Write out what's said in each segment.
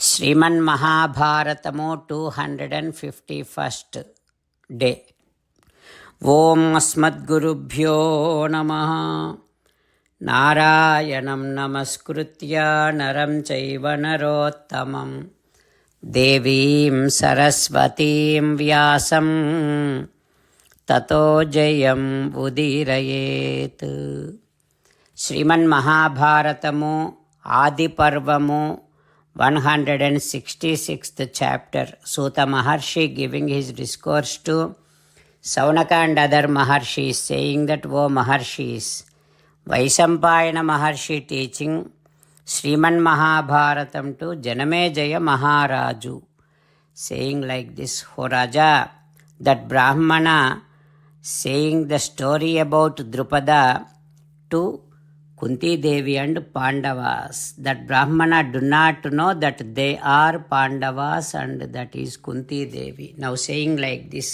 శ్రీమన్మహాభారతము 251st day. ఓం అస్మద్గురుభ్యో నమః. నారాయణం నమస్కృత్య నరం చైవ నరోత్తమం దేవీం సరస్వతీం వ్యాసం తతో జయం ఉదీరయేత్. శ్రీమన్మహాభారతము ఆది Parvamu 166th chapter. Suta Maharshi giving his discourse to Saunaka and other Maharshis, saying that, O Maharshis, Vaisampayana Maharshi teaching Sriman Mahabharatam to Janamejaya Maharaju, saying like this, O Raja, that Brahmana saying the story about Drupada to Kunti Devi and Pandavas, that Brahmana do not know that they are Pandavas and that is Kunti Devi. Now saying like this,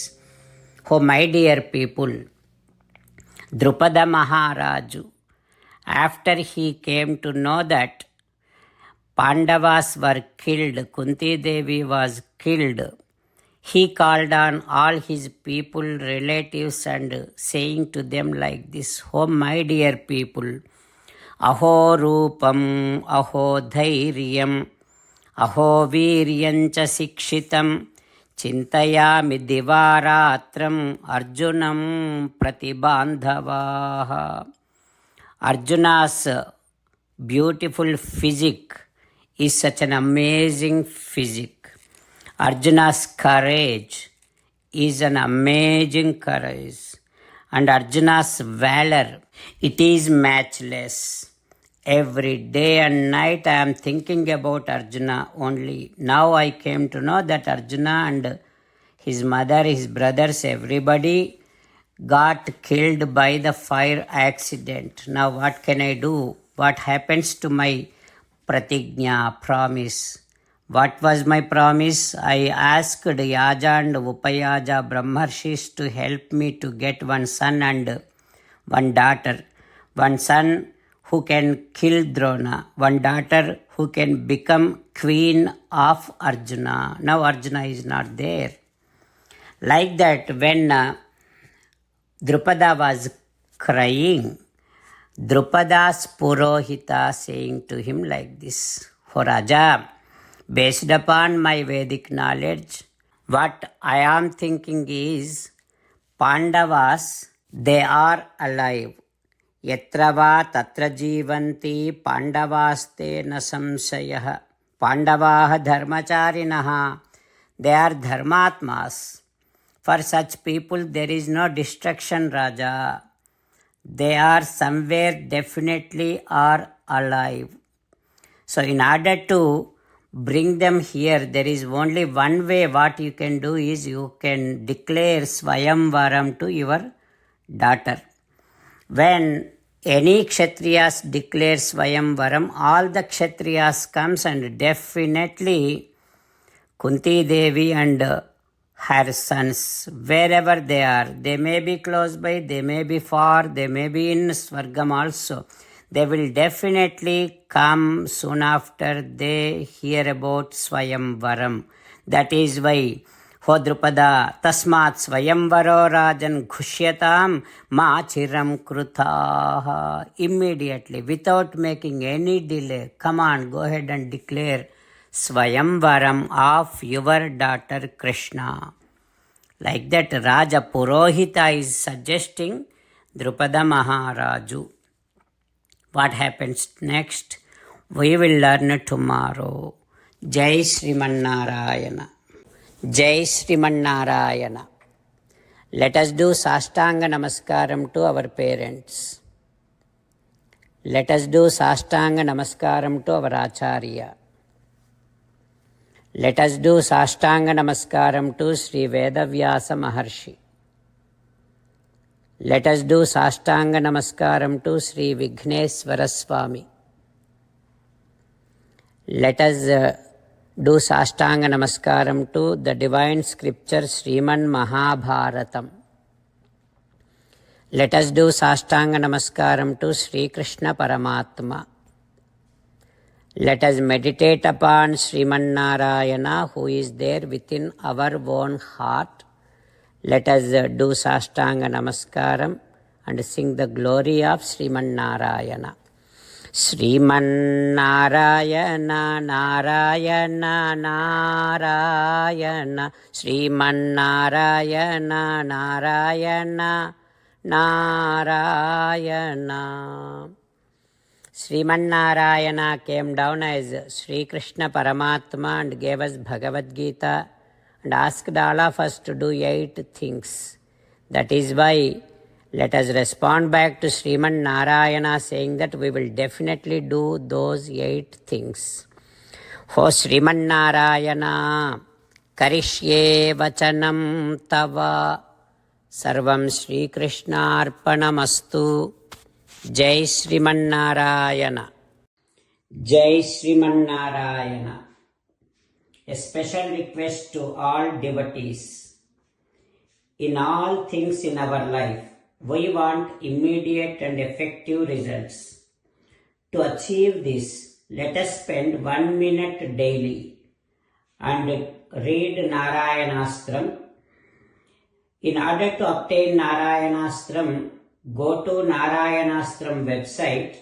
oh my dear people, Drupada Maharaju, after he came to know that Pandavas were killed, Kunti Devi was killed, he called on all his people, relatives, and saying to them like this, oh my dear people, అహో రూపం అహో ధైర్యం అహో వీర్యంచ శిక్షితం చింతయామి దివారాత్రం అర్జునం ప్రతిబాంధవాః. Arjuna's beautiful physique is such an amazing physique. Arjuna's courage is an amazing courage. And Arjuna's valor, it is matchless. Every day and night I am thinking about Arjuna only. Now I came to know that Arjuna and his mother, his brothers, everybody got killed by the fire accident. Now what can I do? What happens to my pratignya, promise? What was my promise? I asked Yaja and Upayaja Brahmarshis to help me to get one son and one daughter. One son who can kill Drona, one daughter who can become queen of Arjuna. Now Arjuna is not there. Like that, when Drupada was crying, Drupada's Purohita saying to him like this, "O Raja, based upon my Vedic knowledge, what I am thinking is, Pandavas, they are alive. Yatra va tatra jivanti Pandavaste na samsayah. Pandavaha dharmacharinaha. They are dharmatmas. For such people there is no destruction, Raja. They are somewhere definitely are alive. So in order to bring them here, there is only one way. What you can do is you can declare Swayamvaram to your daughter. When any Kshatriyas declare Swayamvaram, all the Kshatriyas comes and definitely Kunti Devi and her sons, wherever they are, they may be close by, they may be far, they may be in Swargam also, they will definitely come soon after they hear about Swayamvaram. That is why, ho Drupada, tasmat Swayamvaro rajan ghusyatam ma chiram krutaha. Immediately, without making any delay, come on, go ahead and declare Swayamvaram of your daughter Krishna. Like that, Raja Purohita is suggesting Drupada Maharaju. What happens next? We will learn tomorrow. Jai Srimannarayana. Jai Srimannarayana. Let us do Sastanga Namaskaram to our parents. Let us do Sastanga Namaskaram to our Acharya. Let us do Sastanga Namaskaram to Sri Vedavyasa Maharshi. Let us do Sastanga Namaskaram to Sri Vighneshwara Swami. Let us do Sastanga Namaskaram to the divine scripture Sriman Mahabharatam. Let us do Sastanga Namaskaram to Sri Krishna Paramatma. Let us meditate upon Sriman Narayana who is there within our own heart. Let us do Sastanga Namaskaram and sing the glory of Sriman Narayana. Sriman Narayana Narayana Narayana Sriman Narayana Narayana Narayana. Sriman Narayana came down as Sri Krishna Paramatma and gave us Bhagavad Gita and asked all of us to do 8 things. That is why let us respond back to Sriman Narayana saying that we will definitely do those 8 things. O Sriman Narayana, Karishye Vachanam Tava, Sarvam Sri Krishna Arpanamastu. Jai Sriman Narayana. Jai Sriman Narayana. A special request to all devotees. In all things in our life, we want immediate and effective results. To achieve this, let us spend 1 minute daily and read Narayanastram. In order to obtain Narayanastram, go to Narayanastram website,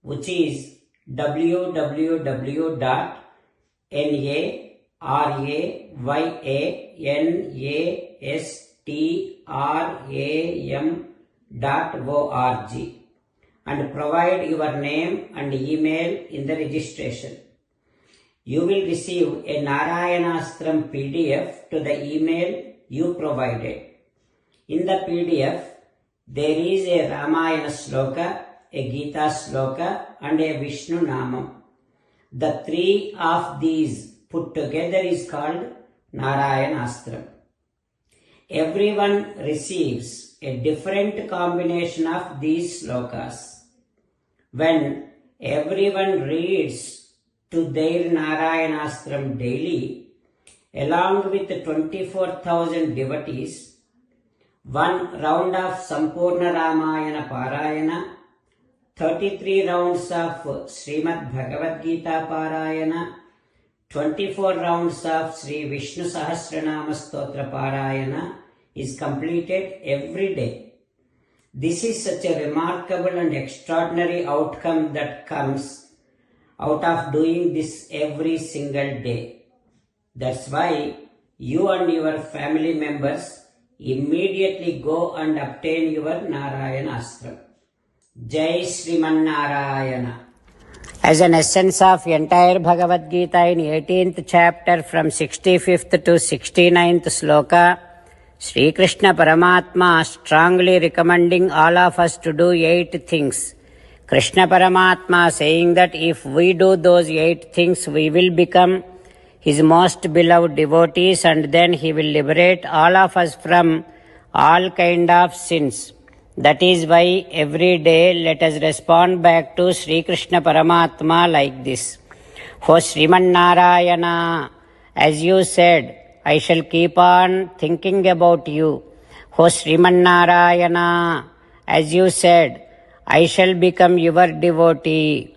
which is www.narayanastram.org and provide your name and email in the registration. You will receive a Narayanastram PDF to the email you provided. In the PDF, there is a Ramayana Sloka, a Gita Sloka and a Vishnu Namam. The 3 of these put together is called Narayanastram. Everyone receives a different combination of these slokas. When everyone reads to their Narayanastram daily, along with 24,000 devotees, 1 round of Sampurna Ramayana Parayana, 33 rounds of Srimad Bhagavad Gita Parayana, 24 rounds of Sri Vishnu Sahasranama Stotra Parayana is completed every day. This is such a remarkable and extraordinary outcome that comes out of doing this every single day. That's why you and your family members immediately go and obtain your Narayanastram. Jai Sriman Narayana. As an essence of entire Bhagavad Gita in 18th chapter from 65th to 69th sloka, Sri Krishna Paramatma strongly recommending all of us to do 8 things. Krishna Paramatma saying that if we do those 8 things, we will become His most beloved devotees and then He will liberate all of us from all kind of sins. That is why every day let us respond back to Sri Krishna Paramatma like this. O Sriman Narayana, as you said, I shall keep on thinking about you. O Sriman Narayana, as you said, I shall become your devotee.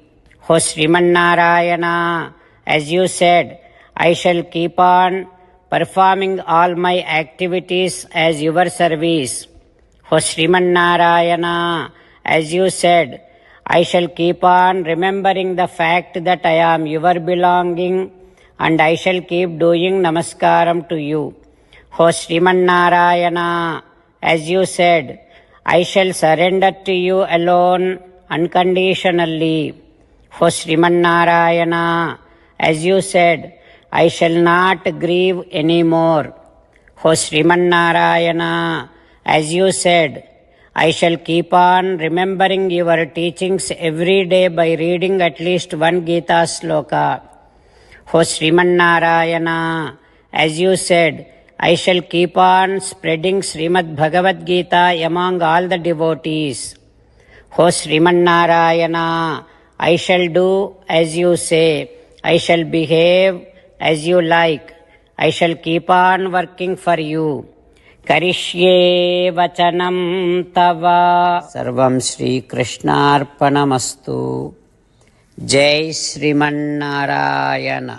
O Sriman Narayana, as you said, I shall keep on performing all my activities as your service. O Sriman Narayana, as you said, I shall keep on remembering the fact that I am your belonging and I shall keep doing namaskaram to you. O Sriman Narayana, as you said, I shall surrender to you alone unconditionally. O Sriman Narayana, as you said, I shall not grieve anymore. O Sriman Narayana, as you said, I shall keep on remembering your teachings every day by reading at least 1 Gita sloka. O Sriman Narayana, as you said, I shall keep on spreading Srimad Bhagavad Gita among all the devotees. O Sriman Narayana, I shall do as you say. I shall behave as you like. I shall keep on working for you. Karishye vachanam tava. Sarvam Shri Krishnarpanamastu. జై శ్రీమన్నారాయణ.